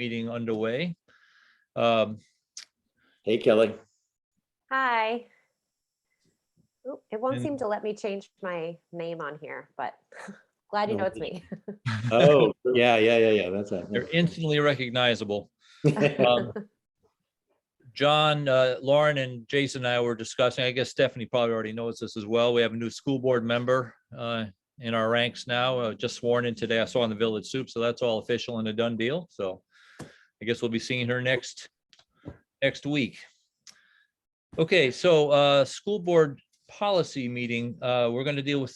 meeting underway. Um, Hey, Kelly. Hi. Ooh, it won't And- seem to let me change my name on here, but glad you know it's me. Oh, yeah. That's it. They're instantly recognizable. John, Lauren, and Jason and I were discussing, I guess Stephanie probably already knows this as well. We have a new school board member in our ranks now, just sworn in today. I saw in the Village Soup, so that's all official and a done deal. So I guess we'll be seeing her next week. Okay, so school board policy meeting. We're going to deal with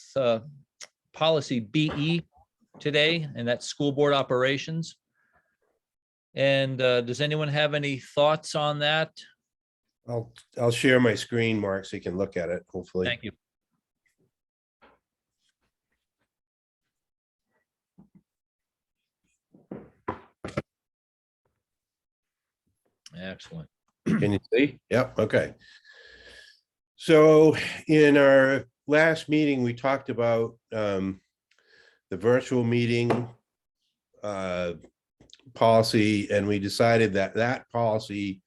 policy BE today, and that's school board operations. And does anyone have any thoughts on that? I'll share my screen, Mark, so you can look at it, hopefully. Thank you. Excellent. Can you see? Yep, okay. So in our last meeting, we talked about the virtual meeting policy, and we decided that that policy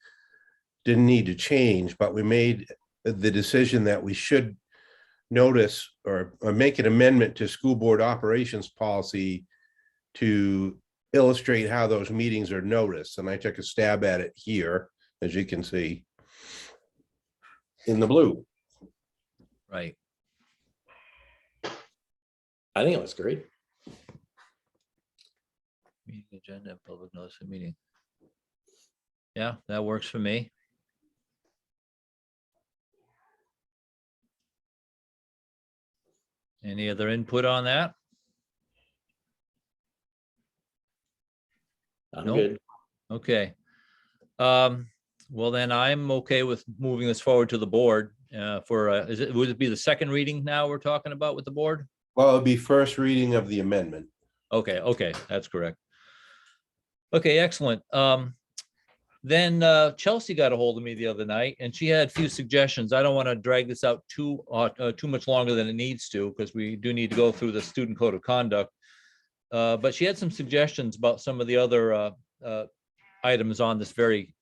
didn't need to change, but we made the decision that we should notice or make an amendment to school board operations policy to illustrate how those meetings are noticed. And I took a stab at it here, as you can see in the blue. Right. I think it was great. Meeting agenda, public notice of meeting. Yeah, that works for me. Any other input on that? I'm Nope. good. Okay. Well, then I'm okay with moving this forward to the board for, would it be the second reading now we're talking about with the board? Well, it'll be first reading of the amendment. Okay, that's correct. Okay, excellent. Then Chelsea got a hold of me the other night and she had a few suggestions. I don't want to drag this out too much longer than it needs to, because we do need to go through the student code of conduct. But she had some suggestions about some of the other items on this very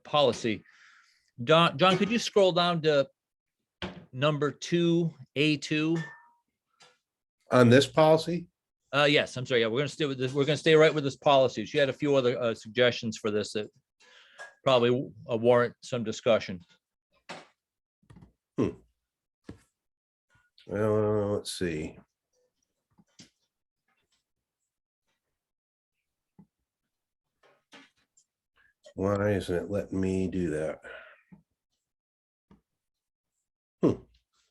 policy. John, could you scroll down to number 2A2? On this policy? Yes, I'm sorry. Yeah, we're gonna stay with this. We're gonna stay right with this policy. She had a few other suggestions for this that probably warrant some discussion. Well, let's see. Why isn't it letting me do that?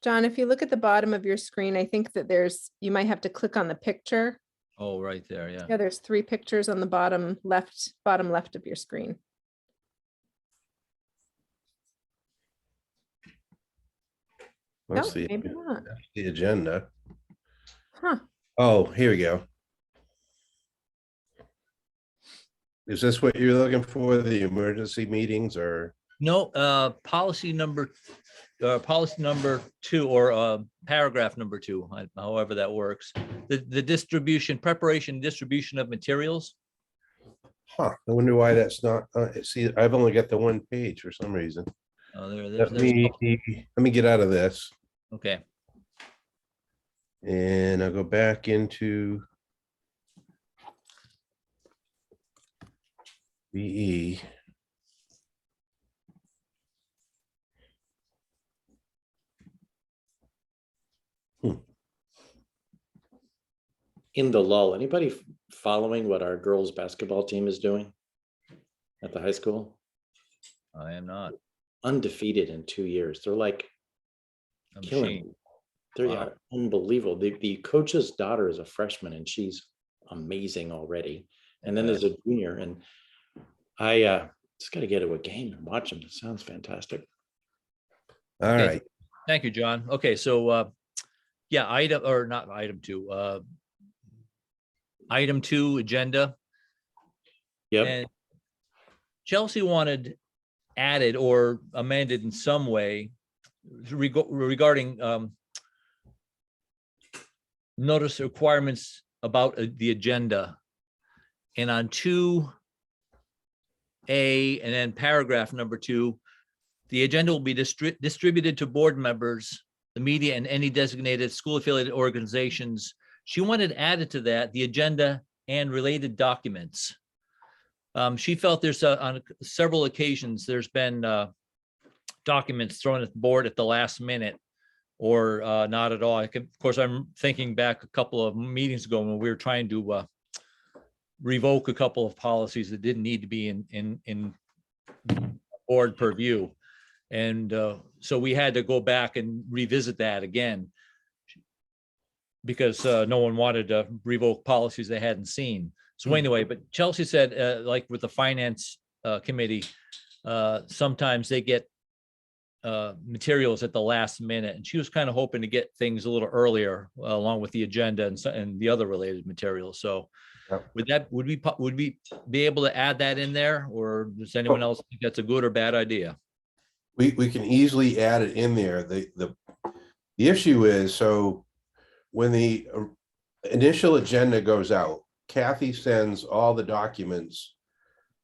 John, if you look at the bottom of your screen, I think that you might have to click on the picture. Oh, right there, yeah. Yeah, there's 3 pictures on the bottom left of your screen. No, Let's see. maybe not. The agenda. Huh. Oh, here we go. Is this what you're looking for, the emergency meetings, or? No, policy number 2, or paragraph number 2, however that works. The distribution, preparation, distribution of materials. Huh, I wonder why that's not, see, I've only got the one page for some reason. Oh, Let me get out of this okay. and I'll go back into BE. In the lull, anybody following what our girls basketball team is doing at the high school? I am not. Undefeated in 2 years. They're like I'm killing ashamed. me. They're Wow. unbelievable. The coach's daughter is a freshman and she's amazing already. And then there's a junior, and I just got to get to a game and watch them. It sounds fantastic. All Okay. right. Thank you, John. Okay, so yeah, item 2, item 2 agenda. Yep. And Chelsea wanted added or amended in some way regarding notice requirements about the agenda. And on 2 A, and then paragraph number 2, the agenda will be distributed to board members, the media, and any designated school affiliated organizations. She wanted added to that the agenda and related documents. She felt there's on several occasions, there's been documents thrown at the board at the last minute or not at all. Of course, I'm thinking back a couple of meetings ago when we were trying to revoke a couple of policies that didn't need to be in board purview. And so we had to go back and revisit that again because no one wanted to revoke policies they hadn't seen. So anyway, but Chelsea said, like with the finance committee, sometimes they get materials at the last minute, and she was kind of hoping to get things a little earlier along with the agenda and the other related materials. So Yep. would we be able to add that in there, or does anyone else think that's a good or bad idea? We can easily add it in there. The issue is, so when the initial agenda goes out, Kathy sends all the documents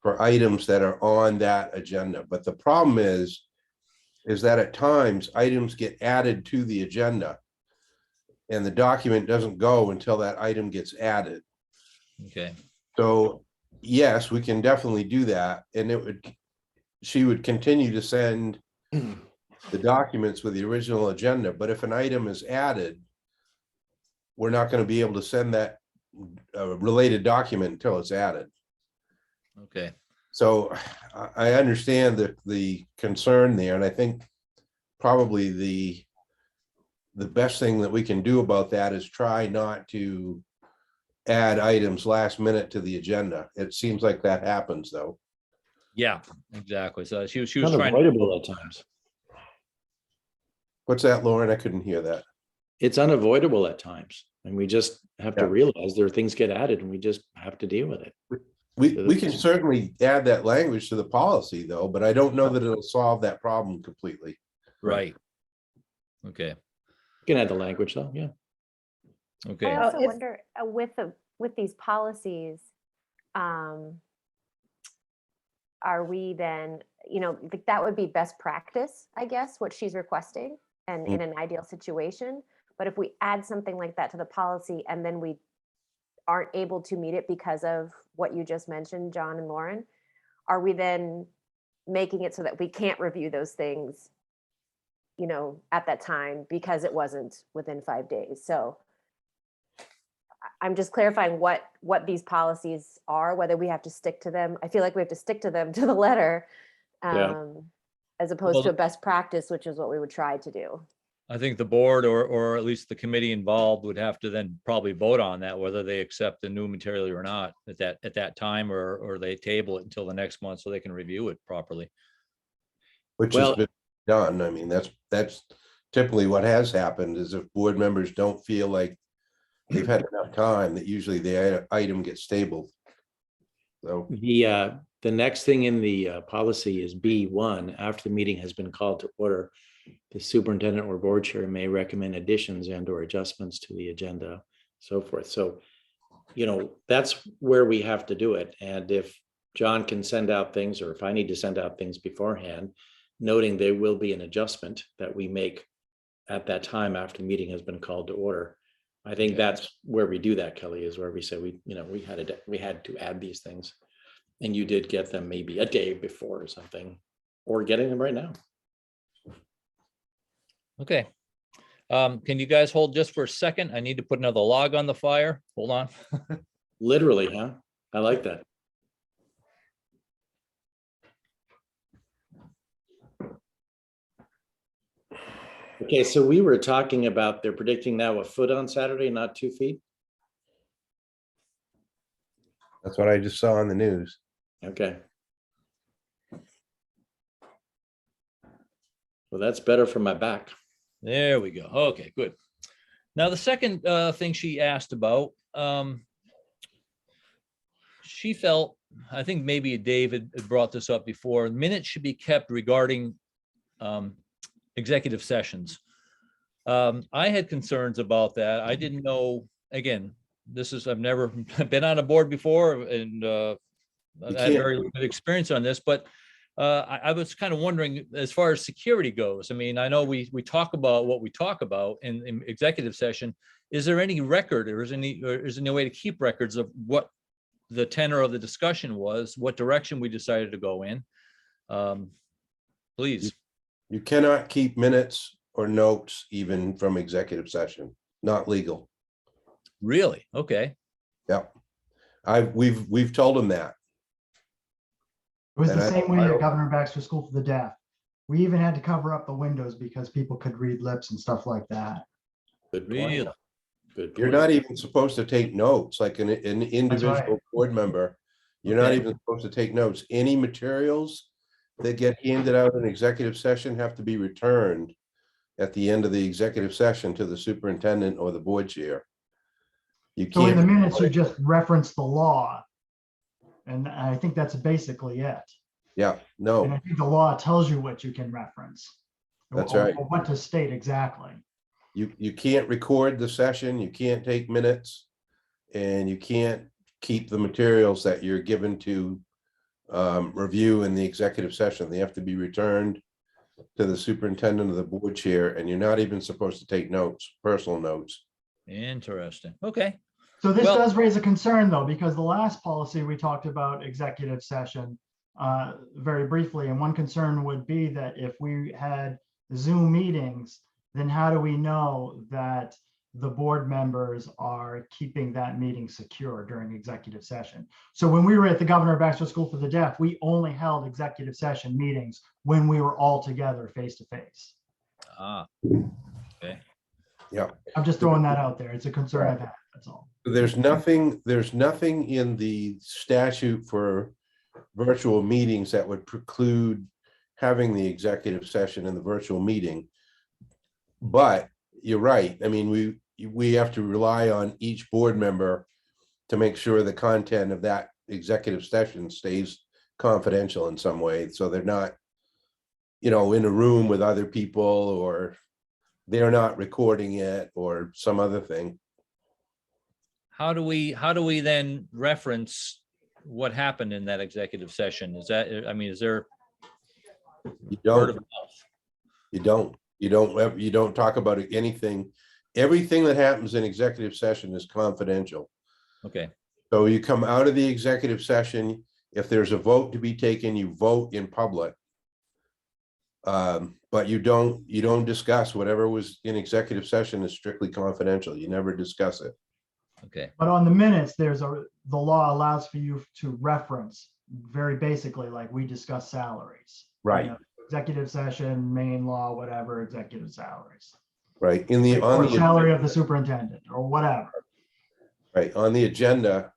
for items that are on that agenda. But the problem is that at times items get added to the agenda and the document doesn't go until that item gets added. Okay. So yes, we can definitely do that. And she would continue to send the documents with the original agenda. But if an item is added, we're not going to be able to send that related document until it's added. Okay. So I understand the concern there, and I think probably the best thing that we can do about that is try not to add items last minute to the agenda. It seems like that happens though. Yeah, exactly. So she was trying to. Unavoidable at times. What's that, Lauren? I couldn't hear that. It's unavoidable at times. And we just have to Yeah. realize there are things get added and we just have to deal with it. We can certainly add that language to the policy though, but I don't know that it'll solve that problem completely. Right. Okay. You can add the language though, yeah. Okay. I also if- wonder with these policies, are we then, that would be best practice, I guess, what she's requesting and in an ideal situation. But if we add something like that to the policy and then we aren't able to meet it because of what you just mentioned, John and Lauren, are we then making it so that we can't review those things, at that time because it wasn't within 5 days? So I'm just clarifying what these policies are, whether we have to stick to them. I feel like we have to stick to them to the letter, as opposed Well, to a best practice, which is what we would try to do. I think the board or at least the committee involved would have to then probably vote on that, whether they accept the new material or not at that time, or they table it until the next month so they can review it properly. Which Well- has been done. I mean, that's typically what has happened is if board members don't feel like they've had enough time, that usually the item gets tabled. So, The next thing in the policy is B1. After the meeting has been called to order, the superintendent or board chair may recommend additions and or adjustments to the agenda, so forth. So, that's where we have to do it. And if John can send out things, or if I need to send out things beforehand, noting there will be an adjustment that we make at that time after the meeting has been called to order. I think that's where we do that, Kelly, is where we say we had to add these things. And you did get them maybe a day before or something, or getting them right now. Okay. Can you guys hold just for a second? I need to put another log on the fire. Hold on. Literally, huh? I like that. Okay, so we were talking about, they're predicting now a foot on Saturday, not 2 feet. that's what I just saw on the news. Okay. Well, that's better for my back. There we go. Okay, good. Now, the second thing she asked about, she felt, I think maybe David had brought this up before, minutes should be kept regarding executive sessions. I had concerns about that. I didn't know, again, I've never been on a board before, and I You had can't- very good experience on this, but I was kind of wondering, as far as security goes, I mean, I know we talk about what we talk about in executive session. Is there any record, or is there any way to keep records of what the tenor of the discussion was, what direction we decided to go in? Please. You cannot keep minutes or notes even from executive session, not legal. Really? Okay. Yep. We've told them that. It was And the I- same way I at don't- Governor Baxter School for the Deaf. We even had to cover up the windows because people could read lips and stuff like that. Good Really? point. Good You're point. not even supposed to take notes, like an individual board member. You're not Okay. even supposed to take notes. Any materials that get handed out in executive session have to be returned at the end of the executive session to the superintendent or the board chair. You So in the can't, minutes, you just reference the law. And I think that's basically it. yeah, And no, I think the law tells you what you can reference. That's or- right. or what to state exactly. you can't record the session, you can't take minutes, and you can't keep the materials that you're given to review in the executive session. They have to be returned to the superintendent or the board chair, and you're not even supposed to take notes, personal notes. Interesting. Okay. So this Well- does raise a concern though, because the last policy we talked about executive session very briefly, and one concern would be that if we had Zoom meetings, then how do we know that the board members are keeping that meeting secure during executive session? So when we were at the Governor Baxter School for the Deaf, we only held executive session meetings when we were all together face to face. Ah, okay. Yeah. I'm just throwing that out there. It's a concern I've had, that's all. There's nothing in the statute for virtual meetings that would preclude having the executive session in the virtual meeting. But you're right. I mean, we have to rely on each board member to make sure the content of that executive session stays confidential in some way. So they're not, in a room with other people, or they're not recording it or some other thing. How do we then reference what happened in that executive session? Is that, I mean, is there You word of don't, mouth? you don't talk about anything. Everything that happens in executive session is confidential. Okay, So you come out of the executive session, if there's a vote to be taken, you vote in public. But you don't discuss whatever was in executive session is strictly confidential. You never discuss it. okay, But on the minutes, the law allows for you to reference very basically, like we discuss salaries. Right. You know, executive session, main law, whatever, executive salaries. Right. Or salary of the superintendent or whatever. Right, on the agenda,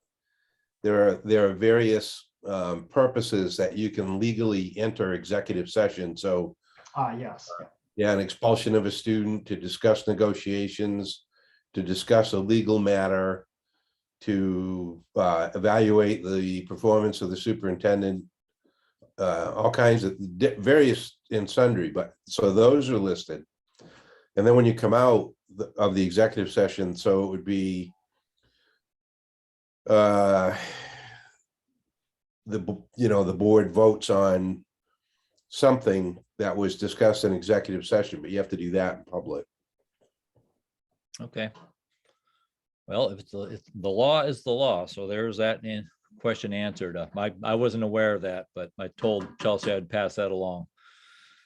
there are various purposes that you can legally enter executive session. So, Yes. yeah, an expulsion of a student, to discuss negotiations, to discuss a legal matter, to evaluate the performance of the superintendent, all kinds of various and sundry, but so those are listed. And then when you come out of the executive session, so it would be the board votes on something that was discussed in executive session, but you have to do that in public. okay. Well, if the law is the law, so there's that question answered. I wasn't aware of that, but I told Chelsea I'd pass that along.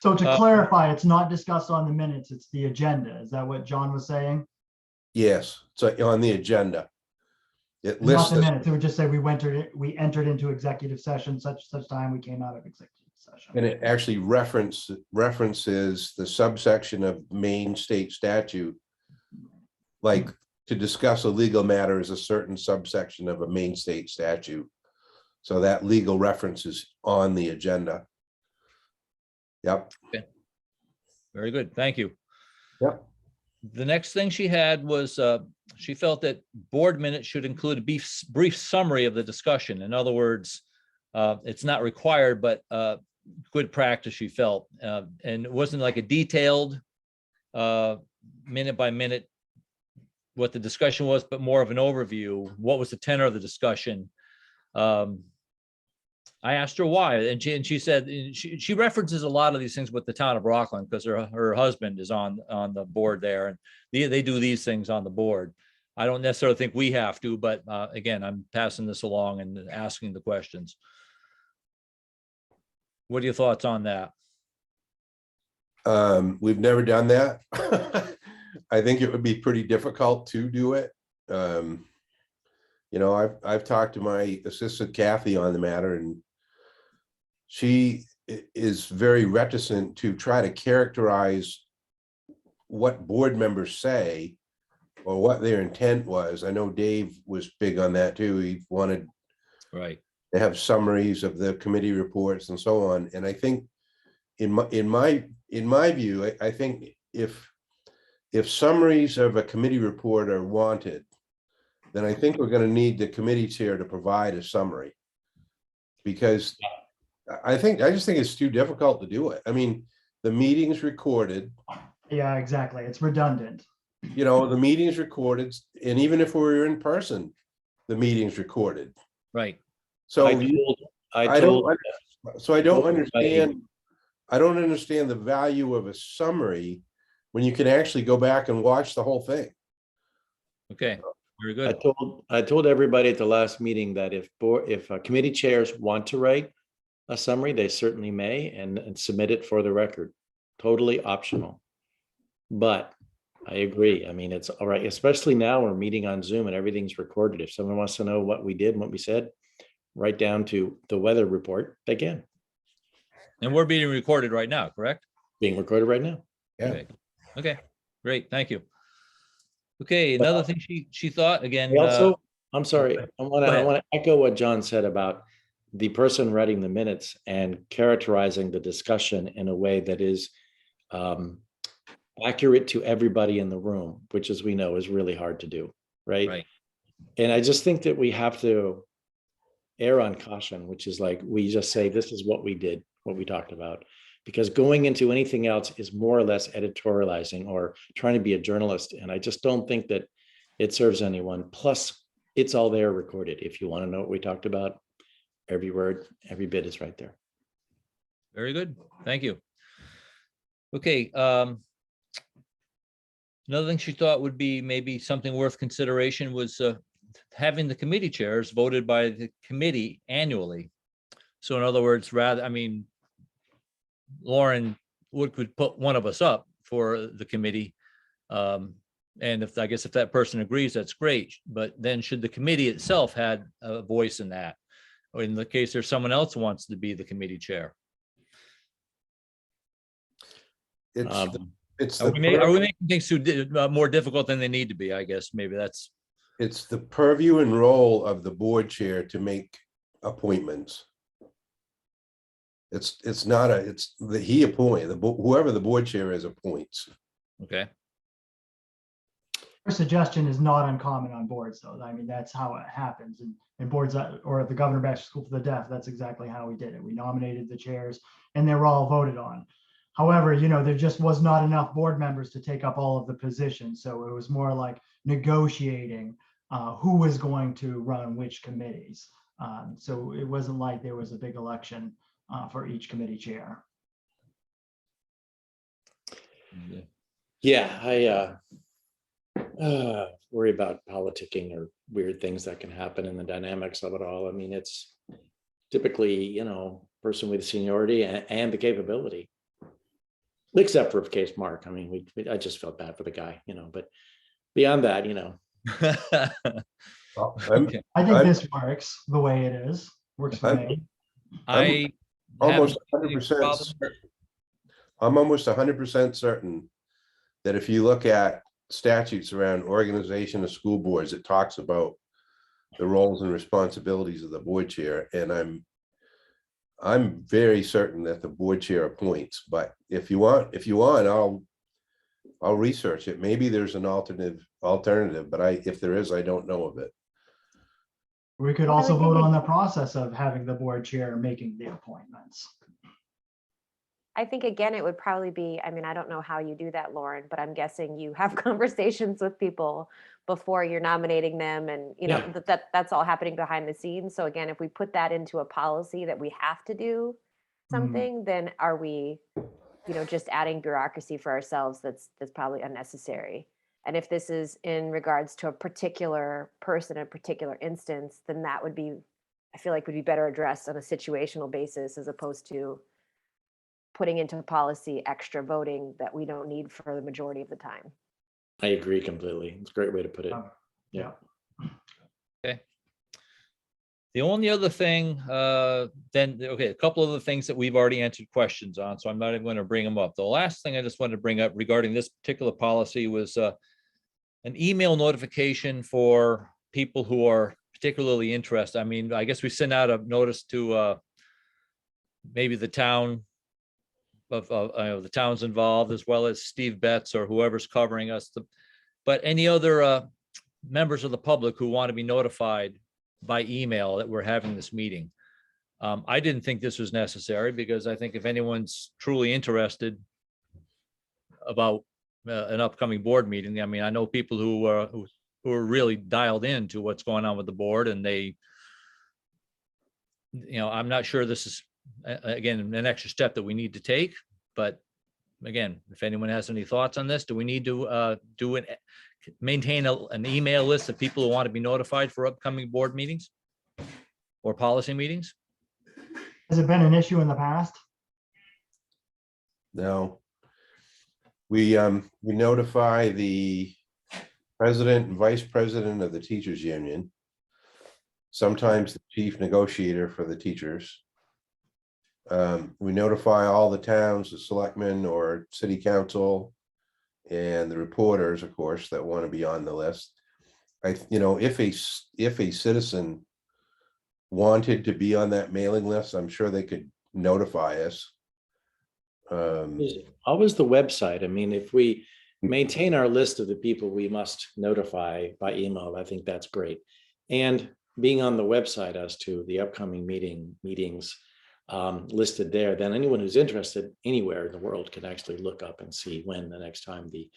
So to clarify, it's not discussed on the minutes, it's the agenda. Is that what John was saying? Yes, so on the agenda. It Not lists, the minutes. It would just say we entered into executive session such time we came out of executive session. and it actually references the subsection of Maine state statute. Like, to discuss a legal matter is a certain subsection of a Maine state statute. So that legal reference is on the agenda. Yep. Very good. Thank you. Yep. The next thing she had was, she felt that board minutes should include a brief summary of the discussion. In other words, it's not required, but good practice, she felt. And it wasn't like a detailed minute by minute what the discussion was, but more of an overview. What was the tenor of the discussion? I asked her why, and she said, she references a lot of these things with the town of Rockland because her husband is on the board there, and they do these things on the board. I don't necessarily think we have to, but again, I'm passing this along and asking the questions. What are your thoughts on that? We've never done that. I think it would be pretty difficult to do it. You know, I've talked to my assistant Kathy on the matter, and she is very reticent to try to characterize what board members say or what their intent was. I know Dave was big on that too. He wanted Right. to have summaries of the committee reports and so on. And I think in my view, I think if summaries of a committee report are wanted, then I think we're going to need the committee chair to provide a summary, because I just think it's too difficult to do it. I mean, the meeting's recorded. Yeah, exactly. It's redundant. You know, the meeting's recorded, and even if we were in person, the meeting's recorded. Right. So I don't understand. I don't understand the value of a summary when you can actually go back and watch the whole thing. Okay. Very good. I told everybody at the last meeting that if committee chairs want to write a summary, they certainly may, and submit it for the record. Totally optional. But I agree. I mean, it's all right, especially now we're meeting on Zoom and everything's recorded. If someone wants to know what we did and what we said, right down to the weather report, they can. And we're being recorded right now, correct? Being recorded right now. Yeah. Okay, great. Thank you. Okay, another thing she thought again. I'm sorry. I want to echo what John said about the person writing the minutes and characterizing the discussion in a way that is accurate to everybody in the room, which, as we know, is really hard to do. Right. And I just think that we have to err on caution, which is like, we just say, this is what we did, what we talked about, because going into anything else is more or less editorializing or trying to be a journalist. And I just don't think that it serves anyone. Plus, it's all there recorded. If you want to know what we talked about, every word, every bit is right there. Very good. Thank you. Okay. Another thing she thought would be maybe something worth consideration was having the committee chairs voted by the committee annually. So in other words, Lauren could put one of us up for the committee. And if that person agrees, that's great. But then should the committee itself had a voice in that? Or in the case there's someone else who wants to be the committee chair? Are we making things more difficult than they need to be? I guess maybe that's. It's the purview and role of the board chair to make appointments. It's whoever the board chair is appoints. Okay. Her suggestion is not uncommon on boards, though. I mean, that's how it happens. And boards or the Governor Bachelor School for the Deaf, that's exactly how we did it. We nominated the chairs and they were all voted on. However, you know, there just was not enough board members to take up all of the positions. So it was more like negotiating who was going to run which committees. So it wasn't like there was a big election for each committee chair. Yeah, I worry about politicking or weird things that can happen in the dynamics of it all. I mean, it's typically, you know, person with seniority and the capability, except for case Mark. I mean, I just felt bad for the guy, you know, but beyond that, you know. Okay. I think this works the way it is. Works for me. I'm almost 100%. I'm almost 100% certain that if you look at statutes around organization of school boards, it talks about the roles and responsibilities of the board chair, and I'm very certain that the board chair appoints. But if you want, I'll research it. Maybe there's an alternative, but if there is, I don't know of it. We could also vote on the process of having the board chair making the appointments. I think again, it would probably be, I mean, I don't know how you do that, Lauren, but I'm guessing you have conversations with people before you're nominating them and, you know, Yeah. that's all happening behind the scenes. So again, if we put that into a policy that we have to do something, then are we, you know, just adding bureaucracy for ourselves that's probably unnecessary. And if this is in regards to a particular person, a particular instance, then that would be, I feel like would be better addressed on a situational basis as opposed to putting into policy extra voting that we don't need for the majority of the time. I agree completely. It's a great way to put it. Yeah. The only other thing, okay, a couple of the things that we've already answered questions on, so I'm not even going to bring them up. The last thing I just wanted to bring up regarding this particular policy was an email notification for people who are particularly interested. I mean, I guess we send out a notice to maybe the town of the towns involved, as well as Steve Betts or whoever's covering us. But any other members of the public who want to be notified by email that we're having this meeting. I didn't think this was necessary because I think if anyone's truly interested about an upcoming board meeting, I mean, I know people who are really dialed into what's going on with the board, and they, you know, I'm not sure this is again an extra step that we need to take, but again, if anyone has any thoughts on this, do we need to maintain an email list of people who want to be notified for upcoming board meetings or policy meetings? Has it been an issue in the past? No. We notify the president and vice president of the teachers union, sometimes the chief negotiator for the teachers. We notify all the towns, the selectmen or city council, and the reporters, of course, that want to be on the list. You know, if a citizen wanted to be on that mailing list, I'm sure they could notify us. Always the website. I mean, if we maintain our list of the people we must notify by email, I think that's great. And being on the website as to the upcoming meetings listed there, then anyone who's interested anywhere in the world can actually look up and see when the next time the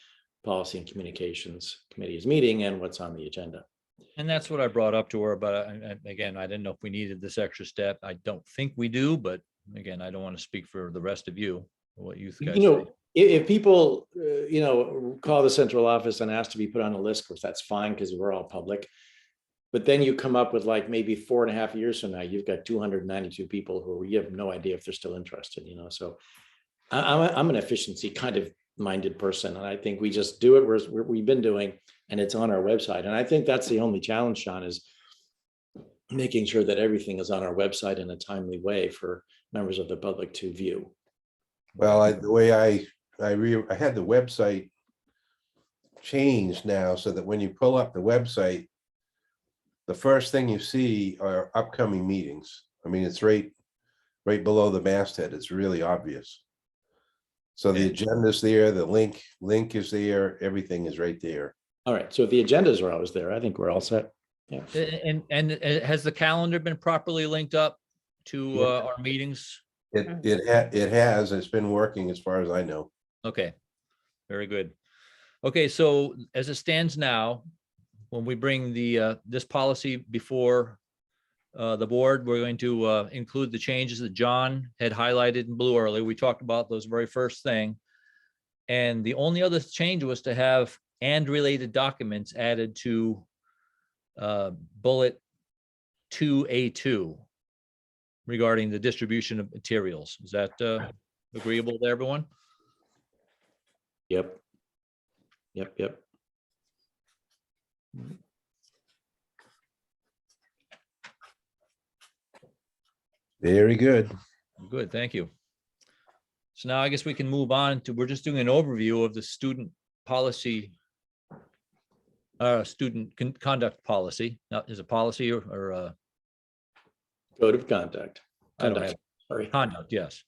Policy and Communications Committee is meeting and what's on the agenda. And that's what I brought up to her, but again, I didn't know if we needed this extra step. I don't think we do, but again, I don't want to speak for the rest of you, what you guys You know, say. if people, you know, call the central office and ask to be put on a list, of course, that's fine because we're all public. But then you come up with like maybe 4.5 years from now, you've got 292 people who you have no idea if they're still interested, you know. So I'm an efficiency kind of minded person. And I think we just do it we've been doing, and it's on our website. And I think that's the only challenge, Sean, is making sure that everything is on our website in a timely way for members of the public to view. Well, the way I had the website changed now so that when you pull up the website, the first thing you see are upcoming meetings. I mean, it's right below the masthead. It's really obvious. So the agenda's there, the link is there, everything is right there. All right. So if the agendas are always there, I think we're all set. Yeah. And has the calendar been properly linked up to our meetings? It has. It's been working as far as I know. Okay, very good. Okay, so as it stands now, when we bring this policy before the board, we're going to include the changes that John had highlighted in blue earlier. We talked about those very first thing. And the only other change was to have and related documents added to bullet 2A2 regarding the distribution of materials. Is that agreeable to everyone? Yep. Very good. Good, thank you. So now I guess we can move on to, we're just doing an overview of the student policy, student conduct policy. Now, is it policy or Code of conduct. I don't have, Sorry. conduct, yes.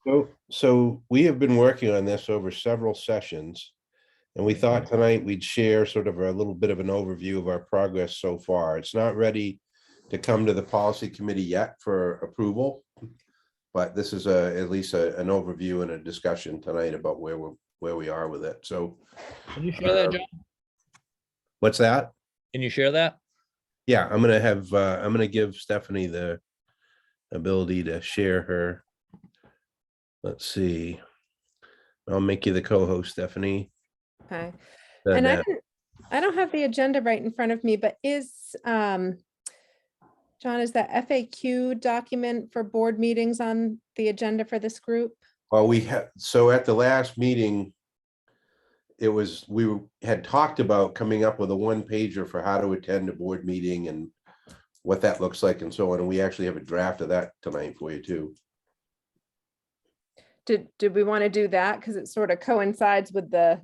So we have been working on this over several sessions, and we thought tonight we'd share sort of a little bit of an overview of our progress so far. It's not ready to come to the policy committee yet for approval, But this is at least an overview and a discussion tonight about where we are with it. So Can you share that, John? what's that? Can you share that? Yeah, I'm gonna give Stephanie the ability to share her. Let's see. I'll make you the co-host, Stephanie. Okay. Said And that. I don't have the agenda right in front of me, but John, is that FAQ document for board meetings on the agenda for this group? Well, so at the last meeting, we had talked about coming up with a one-pager for how to attend a board meeting and what that looks like and so on. And we actually have a draft of that tonight for you too. Did we want to do that? Because it sort of coincides with the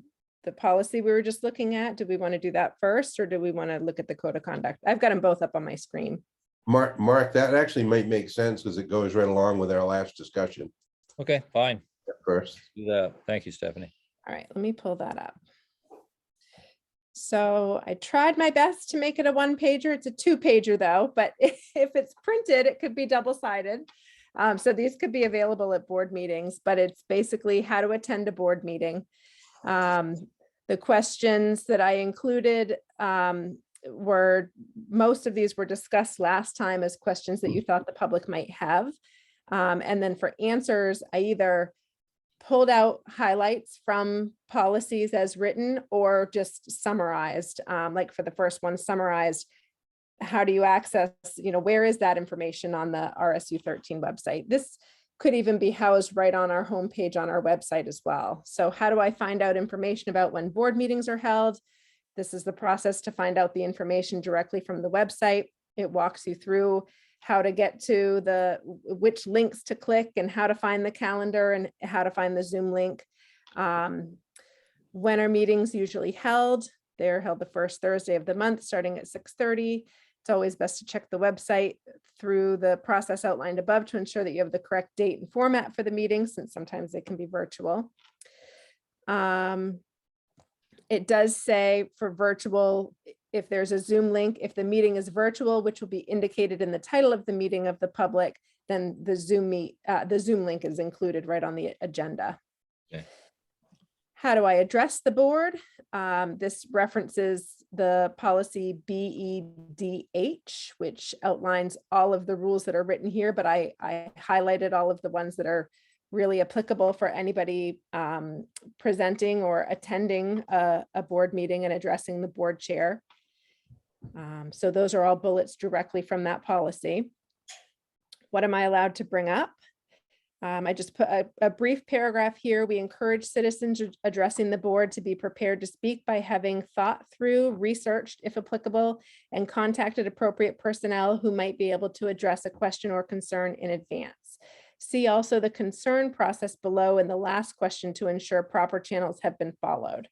policy we were just looking at. Do we want to do that first, or do we want to look at the code of conduct? I've got them both up on my screen. Mark, that actually might make sense because it goes right along with our last discussion Okay, fine. first. Do that. Thank you, Stephanie. All right, let me pull that up. So I tried my best to make it a one pager. It's a two pager though, but if it's printed, it could be double-sided. So these could be available at board meetings, but it's basically how to attend a board meeting. The questions that I included most of these were discussed last time as questions that you thought the public might have. And then for answers, I either pulled out highlights from policies as written or just summarized, like for the first one, summarized, how do you access, where is that information on the RSU 13 website? This could even be housed right on our homepage on our website as well. So how do I find out information about when board meetings are held? This is the process to find out the information directly from the website. It walks you through how to get to which links to click and how to find the calendar and how to find the Zoom link. When are meetings usually held? They're held the first Thursday of the month, starting at 6:30. It's always best to check the website through the process outlined above to ensure that you have the correct date and format for the meeting, since sometimes they can be virtual. It does say for virtual, if there's a Zoom link, if the meeting is virtual, which will be indicated in the title of the meeting of the public, then the Zoom link is included right on the agenda. Okay. How do I address the board? This references the policy BEDH, which outlines all of the rules that are written here, but I highlighted all of the ones that are really applicable for anybody presenting or attending a board meeting and addressing the board chair. So those are all bullets directly from that policy. What am I allowed to bring up? I just put a brief paragraph here. We encourage citizens addressing the board to be prepared to speak by having thought through, researched, if applicable, and contacted appropriate personnel who might be able to address a question or concern in advance. See also the concern process below in the last question to ensure proper channels have been followed.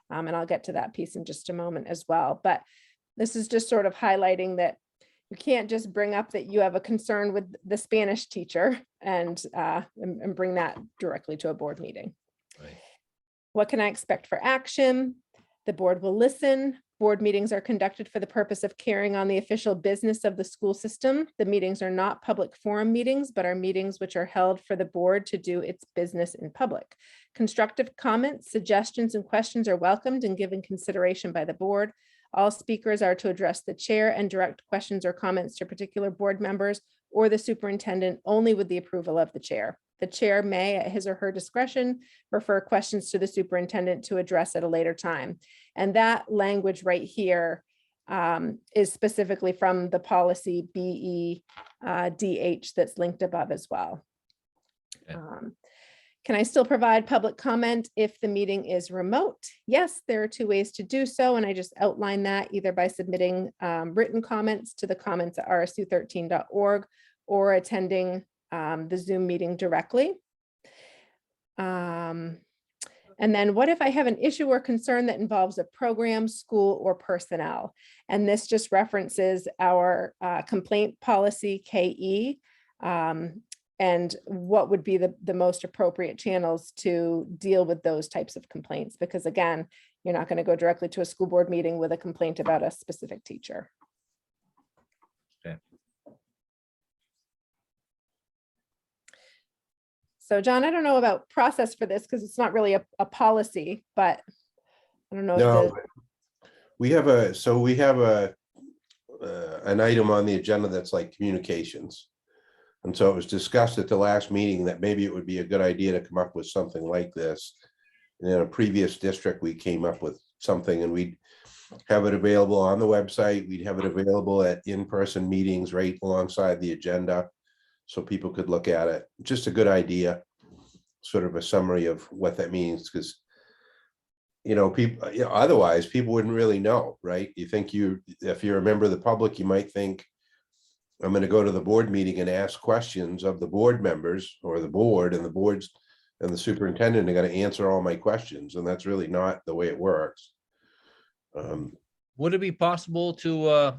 And I'll get to that piece in just a moment as well. But this is just sort of highlighting that you can't just bring up that you have a concern with the Spanish teacher and bring that directly to a board meeting. Right. What can I expect for action? The board will listen. Board meetings are conducted for the purpose of carrying on the official business of the school system. The meetings are not public forum meetings, but are meetings which are held for the board to do its business in public. Constructive comments, suggestions, and questions are welcomed and given consideration by the board. All speakers are to address the chair and direct questions or comments to particular board members or the superintendent only with the approval of the chair. The chair may, at his or her discretion, refer questions to the superintendent to address at a later time. And that language right here is specifically from the policy BEDH that's linked above as well. Okay. Can I still provide public comment if the meeting is remote? Yes, there are two ways to do so. And I just outlined that either by submitting written comments to the comments at rsu13.org or attending the Zoom meeting directly. And then what if I have an issue or concern that involves a program, school, or personnel? And this just references our complaint policy KE. And what would be the most appropriate channels to deal with those types of complaints? Because again, you're not going to go directly to a school board meeting with a complaint about a specific teacher. Okay. So John, I don't know about process for this because it's not really a policy, but I don't know. No, If we have an item on the agenda that's like communications. And so it was discussed at the last meeting that maybe it would be a good idea to come up with something like this. And in a previous district, we came up with something, and we'd have it available on the website. We'd have it available at in-person meetings right alongside the agenda, so people could look at it. Just a good idea, sort of a summary of what that means, because people, otherwise people wouldn't really know, right? You think if you're a member of the public, you might think, I'm going to go to the board meeting and ask questions of the board members or the board, and the boards and the superintendent are going to answer all my questions. And that's really not the way it works. Would it be possible to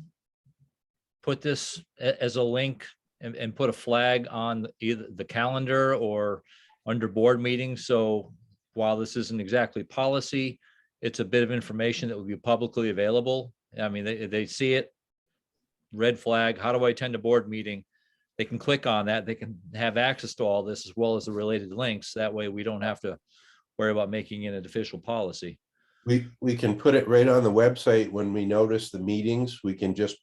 put this as a link and put a flag on either the calendar or under board meetings? So while this isn't exactly policy, it's a bit of information that would be publicly available. I mean, they see it, red flag, how do I attend a board meeting? They can click on that. They can have access to all this as well as the related links. That way we don't have to worry about making it an official policy. We can put it right on the website when we notice the meetings. We can just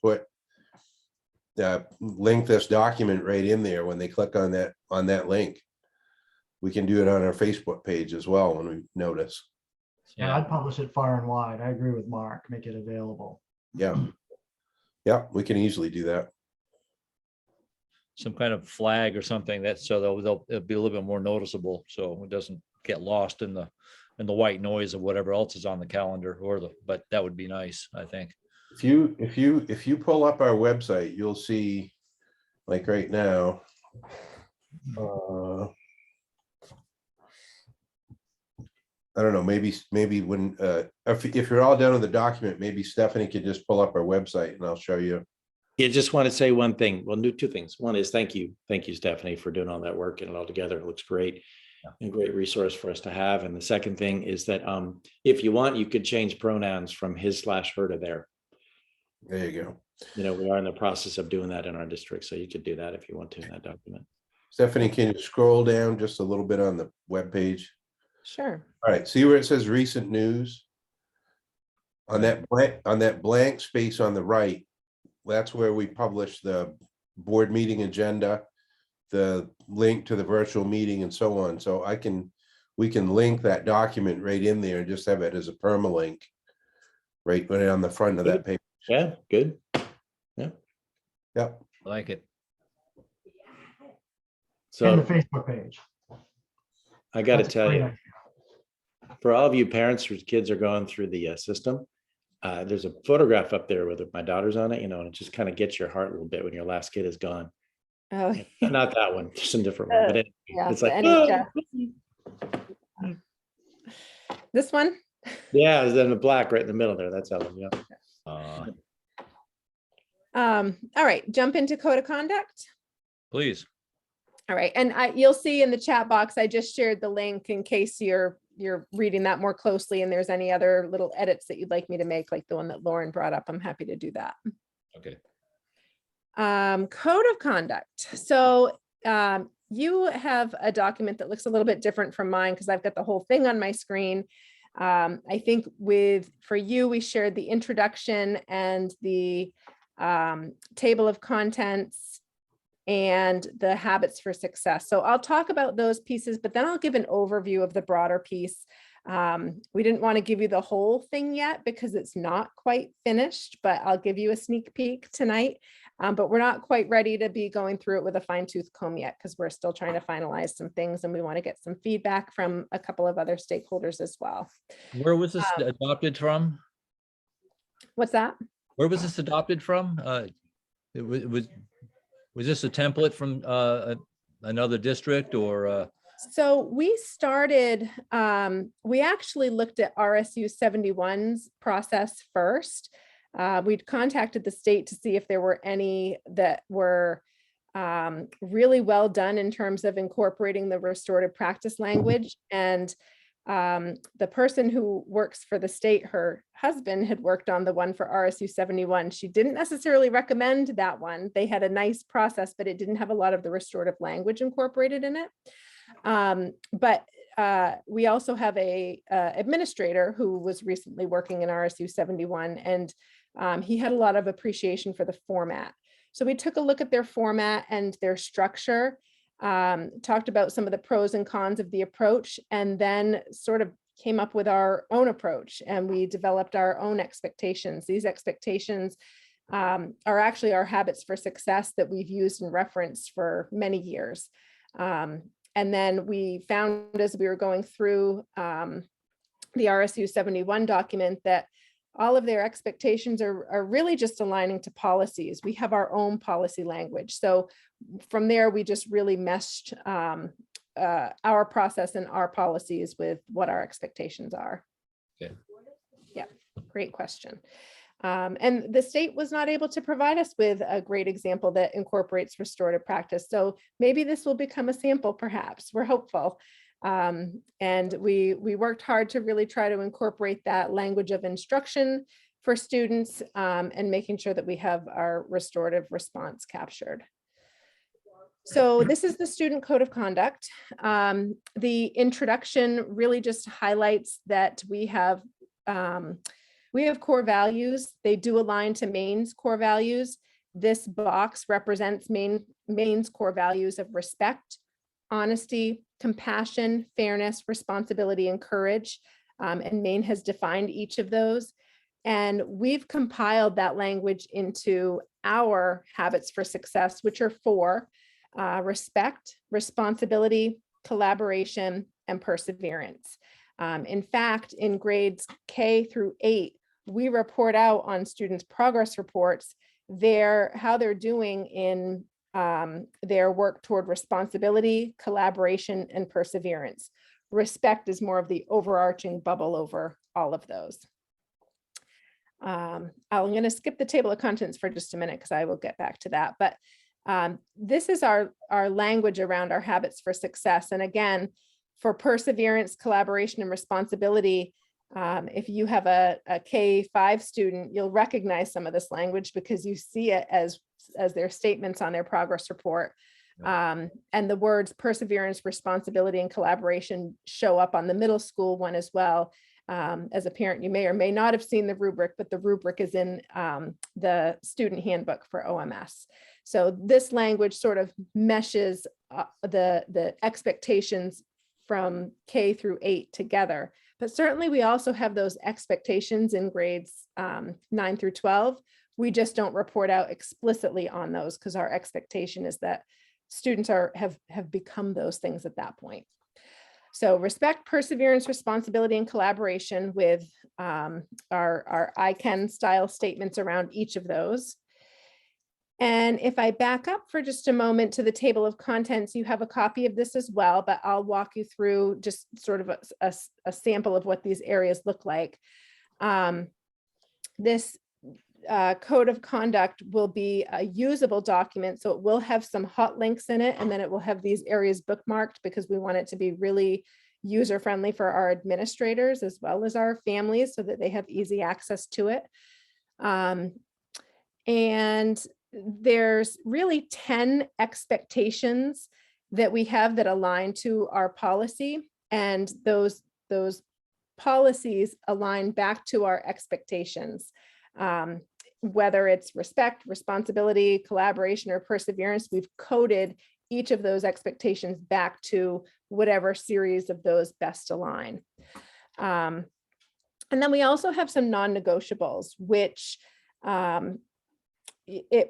link this document right in there when they click on that link. We can do it on our Facebook page as well when we notice. Yeah, I'd publish it far and wide. I agree with Mark, make it available. Yeah, we can easily do that. Some kind of flag or something that so it'll be a little bit more noticeable, so it doesn't get lost in the white noise of whatever else is on the calendar but that would be nice, I think. If you pull up our website, you'll see, like right now, I don't know, maybe when if you're all done with the document, maybe Stephanie could just pull up our website and I'll show you. You just want to say one thing. Well, do two things. One is thank you, Stephanie, for doing all that work and it all together. It looks great. A great resource for us to have. And the second thing is that if you want, you could change pronouns from his/her to their. There you go. We are in the process of doing that in our district, so you could do that if you want to in that document. Stephanie, can you scroll down just a little bit on the web page? Sure. All right, see where it says recent news? On that blank space on the right, that's where we publish the board meeting agenda, the link to the virtual meeting and so on. So we can link that document right in there and just have it as a permalink right on the front of that page. Yeah, good. Yep. I like it. And the So Facebook page. I got to That's a tell great you, idea. for all of you parents whose kids are going through the system, there's a photograph up there with my daughter's on it, and it just kind of gets your heart a little bit when your last kid is gone. Oh, Not that one, just a different one. But yeah, it's the like, NHS. This one? yeah, there's the black right in the middle there. That's Ellen. Yeah. All right, jump into code of conduct. Please. All right, and you'll see in the chat box, I just shared the link in case you're reading that more closely and there's any other little edits that you'd like me to make, like the one that Lauren brought up. I'm happy to do that. Okay. Code of conduct. So you have a document that looks a little bit different from mine because I've got the whole thing on my screen. I think for you, we shared the introduction and the table of contents and the habits for success. So I'll talk about those pieces, but then I'll give an overview of the broader piece. We didn't want to give you the whole thing yet because it's not quite finished, but I'll give you a sneak peek tonight. But we're not quite ready to be going through it with a fine-tooth comb yet because we're still trying to finalize some things and we want to get some feedback from a couple of other stakeholders as well. Where was this adopted from? What's that? Where was this adopted from? Was this a template from another district or? So we started, we actually looked at RSU 71's process first. We'd contacted the state to see if there were any that were really well done in terms of incorporating the restorative practice language. And the person who works for the state, her husband had worked on the one for RSU 71. She didn't necessarily recommend that one. They had a nice process, but it didn't have a lot of the restorative language incorporated in it. But we also have a administrator who was recently working in RSU 71, and he had a lot of appreciation for the format. So we took a look at their format and their structure, talked about some of the pros and cons of the approach, and then sort of came up with our own approach, and we developed our own expectations. These expectations are actually our habits for success that we've used and referenced for many years. And then we found, as we were going through the RSU 71 document, that all of their expectations are really just aligning to policies. We have our own policy language. So from there, we just really meshed our process and our policies with what our expectations are. Okay. Yeah, great question. And the state was not able to provide us with a great example that incorporates restorative practice. So maybe this will become a sample, perhaps. We're hopeful. And we worked hard to really try to incorporate that language of instruction for students, and making sure that we have our restorative response captured. So this is the student code of conduct. The introduction really just highlights that we have core values. They do align to Maine's core values. This box represents Maine's core values of respect, honesty, compassion, fairness, responsibility, and courage. And Maine has defined each of those. And we've compiled that language into our habits for success, which are 4: respect, responsibility, collaboration, and perseverance. In fact, in grades K through 8, we report out on students' progress reports how they're doing in their work toward responsibility, collaboration, and perseverance. Respect is more of the overarching bubble over all of those. I'm going to skip the table of contents for just a minute because I will get back to that. But this is our language around our habits for success. And again, for perseverance, collaboration, and responsibility, if you have a K-5 student, you'll recognize some of this language because you see it as their statements on their progress report. And the words perseverance, responsibility, and collaboration show up on the middle school one as well. As a parent, you may or may not have seen the rubric, but the rubric is in the student handbook for OMS. So this language sort of meshes the expectations from K through 8 together. But certainly we also have those expectations in grades 9 through 12. We just don't report out explicitly on those because our expectation is that students have become those things at that point. So respect, perseverance, responsibility, and collaboration with our I can style statements around each of those. And if I back up for just a moment to the table of contents, you have a copy of this as well, but I'll walk you through just sort of a sample of what these areas look like. This code of conduct will be a usable document, so it will have some hot links in it, and then it will have these areas bookmarked because we want it to be really user-friendly for our administrators as well as our families so that they have easy access to it. And there's really 10 expectations that we have that align to our policy, and those policies align back to our expectations. Whether it's respect, responsibility, collaboration, or perseverance, we've coded each of those expectations back to whatever series of those best align. And then we also have some non-negotiables, which it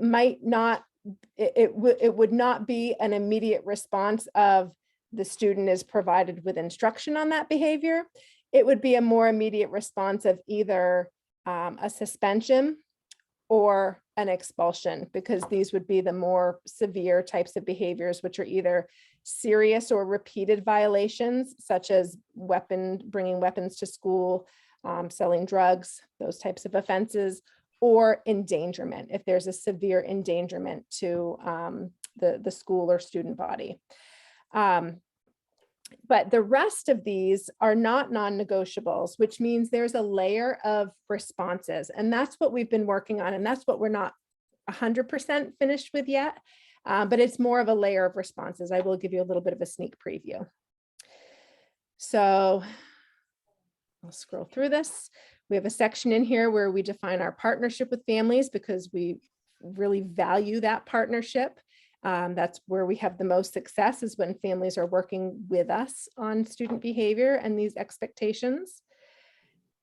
would not be an immediate response of the student is provided with instruction on that behavior. It would be a more immediate response of either a suspension or an expulsion, because these would be the more severe types of behaviors, which are either serious or repeated violations, such as bringing weapons to school, selling drugs, those types of offenses, or endangerment, if there's a severe endangerment to the school or student body. But the rest of these are not non-negotiables, which means there's a layer of responses. And that's what we've been working on. And that's what we're not 100% finished with yet. but it's more of a layer of responses. I will give you a little bit of a sneak preview. So I'll scroll through this. We have a section in here where we define our partnership with families because we really value that partnership. That's where we have the most success, is when families are working with us on student behavior and these expectations.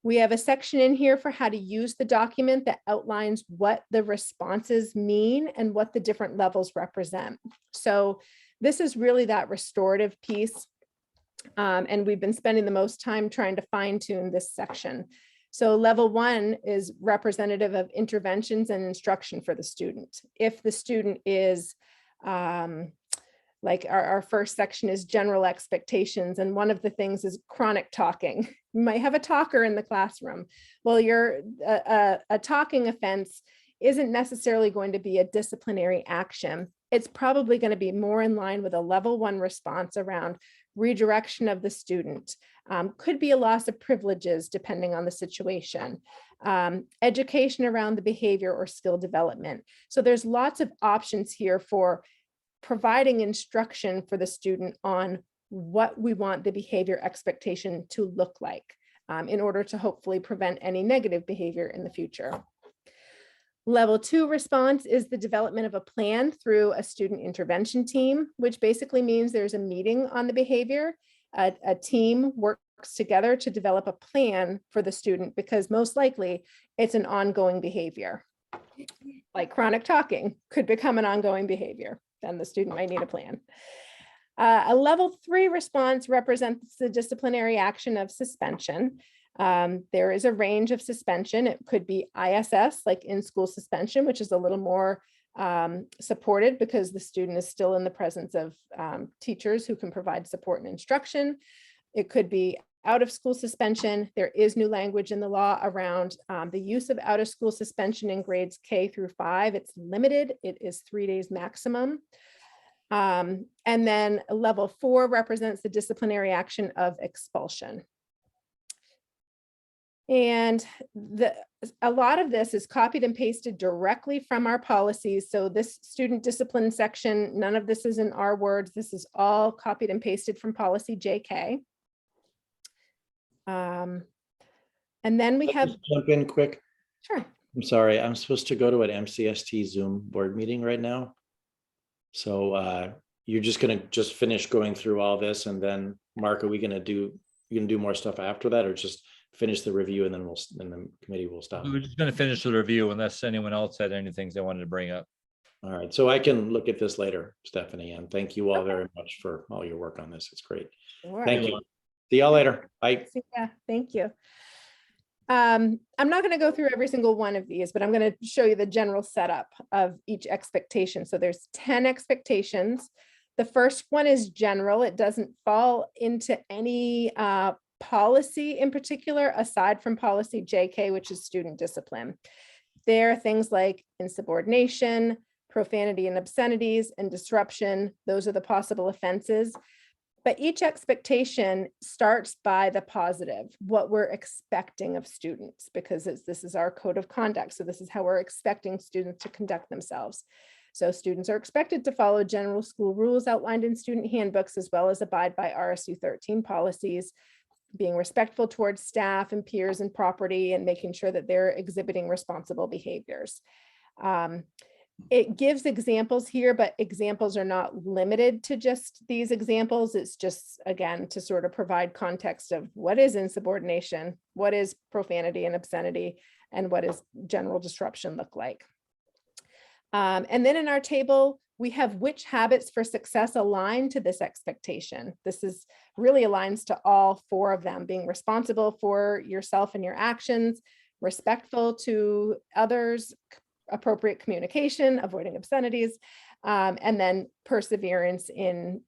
We have a section in here for how to use the document that outlines what the responses mean and what the different levels represent. So this is really that restorative piece. And we've been spending the most time trying to fine tune this section. So level 1 is representative of interventions and instruction for the student. If the student is, like our first section is general expectations. And one of the things is chronic talking. You might have a talker in the classroom. Well, a talking offense isn't necessarily going to be a disciplinary action. It's probably going to be more in line with a level 1 response around redirection of the student. Could be a loss of privileges depending on the situation. Education around the behavior or skill development. So there's lots of options here for providing instruction for the student on what we want the behavior expectation to look like in order to hopefully prevent any negative behavior in the future. Level 2 response is the development of a plan through a student intervention team, which basically means there's a meeting on the behavior. A team works together to develop a plan for the student because most likely it's an ongoing behavior. Like chronic talking could become an ongoing behavior. Then the student might need a plan. A level 3 response represents the disciplinary action of suspension. There is a range of suspension. It could be ISS, like in-school suspension, which is a little more supported because the student is still in the presence of teachers who can provide support and instruction. It could be out-of-school suspension. There is new language in the law around the use of out-of-school suspension in grades K through 5. It's limited. It is 3 days maximum. And then level 4 represents the disciplinary action of expulsion. And a lot of this is copied and pasted directly from our policies. So this student discipline section, none of this is in our words. This is all copied and pasted from policy JK. And then we have. Jump in quick. Sure. I'm sorry, I'm supposed to go to an MCST Zoom board meeting right now. So you're just gonna finish going through all this, and then Mark, are we gonna do more stuff after that, or just finish the review and then the committee will stop? We were just going to finish the review unless anyone else had any things they wanted to bring up. All right, so I can look at this later, Stephanie, and thank you all very much for all your work on this. It's great. Sure. Thank you. See y'all later. Bye. Yeah, thank you. I'm not going to go through every single one of these, but I'm going to show you the general setup of each expectation. So there's 10 expectations. The first one is general. It doesn't fall into any policy in particular, aside from policy JK, which is student discipline. There are things like insubordination, profanity and obscenities, and disruption. Those are the possible offenses. But each expectation starts by the positive, what we're expecting of students, because this is our code of conduct. So this is how we're expecting students to conduct themselves. So students are expected to follow general school rules outlined in student handbooks, as well as abide by RSU 13 policies, being respectful towards staff and peers and property, and making sure that they're exhibiting responsible behaviors. It gives examples here, but examples are not limited to just these examples. It's just, again, to sort of provide context of what is insubordination, what is profanity and obscenity, and what is general disruption look like. And then in our table, we have which habits for success align to this expectation. This is really aligns to all 4 of them: being responsible for yourself and your actions, respectful to others, appropriate communication, avoiding obscenities, and then perseverance in,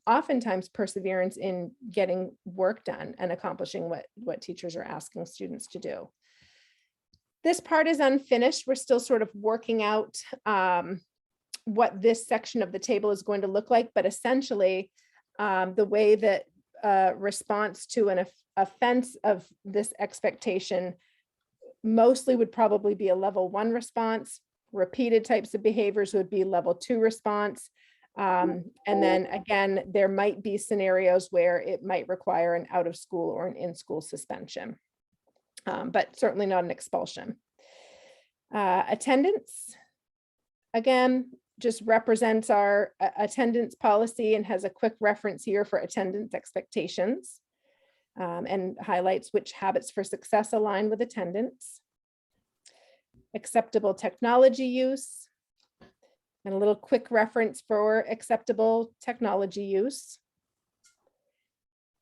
oftentimes perseverance in getting work done and accomplishing what teachers are asking students to do. This part is unfinished. We're still sort of working out what this section of the table is going to look like, but essentially the way that response to an offense of this expectation mostly would probably be a level 1 response. Repeated types of behaviors would be level 2 response. And then again, there might be scenarios where it might require an out of school or an in-school suspension, but certainly not an expulsion. Attendance, again, just represents our attendance policy and has a quick reference here for attendance expectations, and highlights which habits for success align with attendance. Acceptable technology use, and a little quick reference for acceptable technology use.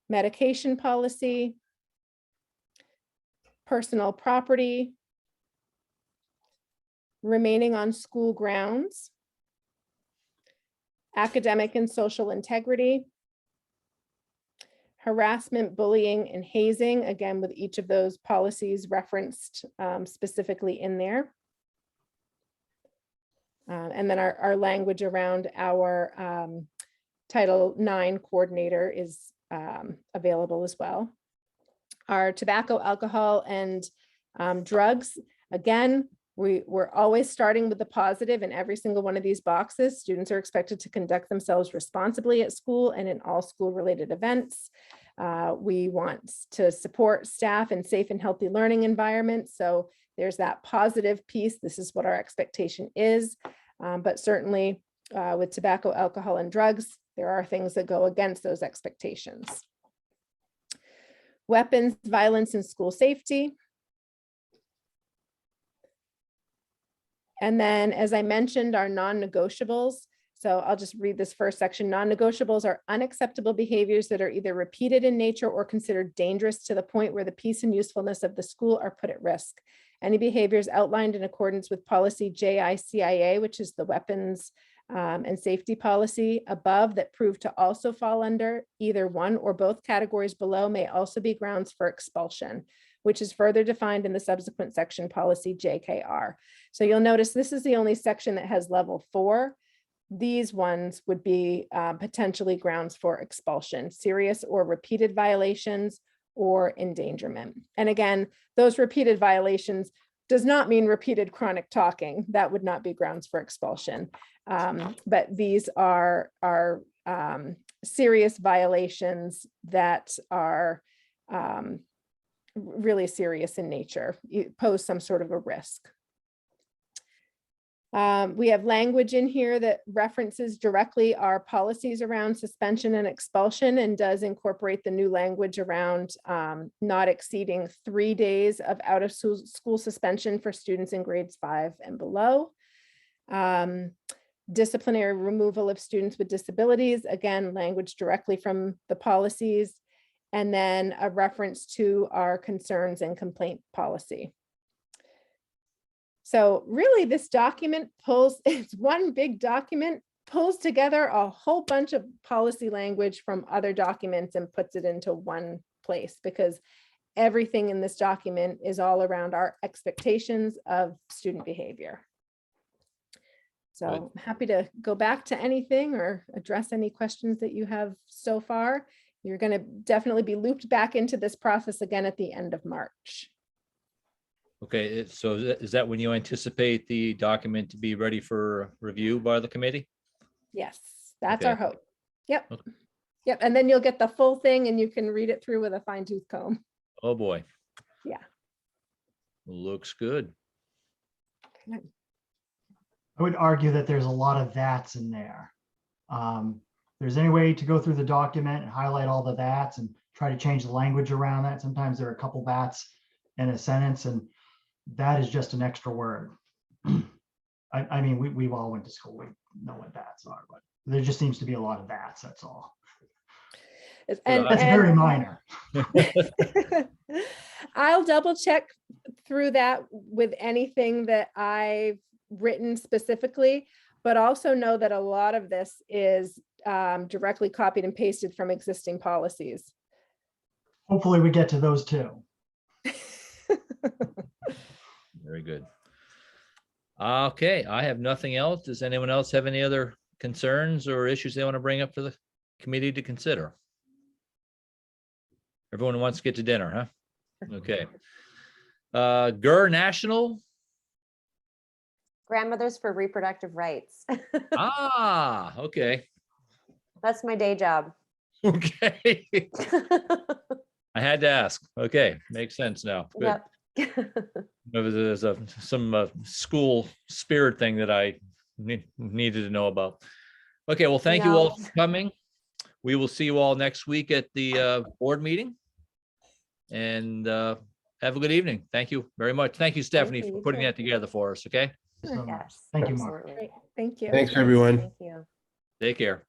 Medication policy, personal property, remaining on school grounds, academic and social integrity, harassment, bullying, and hazing, again, with each of those policies referenced specifically in there. And then our language around our Title IX coordinator is available as well. Our tobacco, alcohol, and drugs, again, we're always starting with the positive in every single one of these boxes. Students are expected to conduct themselves responsibly at school and in all school-related events. We want to support staff in safe and healthy learning environments. So there's that positive piece. This is what our expectation is. But certainly with tobacco, alcohol, and drugs, there are things that go against those expectations. Weapons, violence, and school safety. And then, as I mentioned, our non-negotiables. So I'll just read this first section. Non-negotiables are unacceptable behaviors that are either repeated in nature or considered dangerous to the point where the peace and usefulness of the school are put at risk. Any behaviors outlined in accordance with policy JICIA, which is the weapons and safety policy above, that prove to also fall under either one or both categories below, may also be grounds for expulsion, which is further defined in the subsequent section, policy JKR. So you'll notice this is the only section that has level 4. These ones would be potentially grounds for expulsion, serious or repeated violations or endangerment. And again, those repeated violations does not mean repeated chronic talking. That would not be grounds for expulsion. But these are serious violations that are really serious in nature, pose some sort of a risk. We have language in here that references directly our policies around suspension and expulsion, and does incorporate the new language around not exceeding 3 days of out of school suspension for students in grades 5 and below. Disciplinary removal of students with disabilities, again, language directly from the policies, and then a reference to our concerns and complaint policy. So really this document pulls, it's one big document, pulls together a whole bunch of policy language from other documents and puts it into one place, because everything in this document is all around our expectations of student behavior. So I'm happy to go back to anything or address any questions that you have so far. You're going to definitely be looped back into this process again at the end of March. Okay, so is that when you anticipate the document to be ready for review by the committee? Yes, that's Okay. our hope. Yep. Okay. Yep. And then you'll get the full thing and you can read it through with a fine tooth comb. Oh, boy. Yeah. Looks good. I would argue that there's a lot of that's in there. There's any way to go through the document and highlight all the that's and try to change the language around that. Sometimes there are a couple that's in a sentence, and that is just an extra word. I mean, we've all went to school, we know what that's are, but there just seems to be a lot of that's all. And That's very minor. I'll double check through that with anything that I've written specifically, but also know that a lot of this is directly copied and pasted from existing policies. Hopefully we get to those too. Very good. Okay, I have nothing else. Does anyone else have any other concerns or issues they want to bring up for the committee to consider? Everyone wants to get to dinner, huh? Okay. GER National. Grandmothers for Reproductive Rights. Ah, okay. That's my day job. Okay. I had to ask. Okay, makes sense now. Good. Yep. There's some school spirit thing that I needed to know about. Okay, well, thank you all No. for coming. We will see you all next week at the board meeting. And have a good evening. Thank you very much. Thank you, Stephanie, you, for you putting too. that together for us, okay? So much. Yes. Thank you, Mark. Absolutely. Great. Thank you. Thanks, everyone. Thank you. Take care.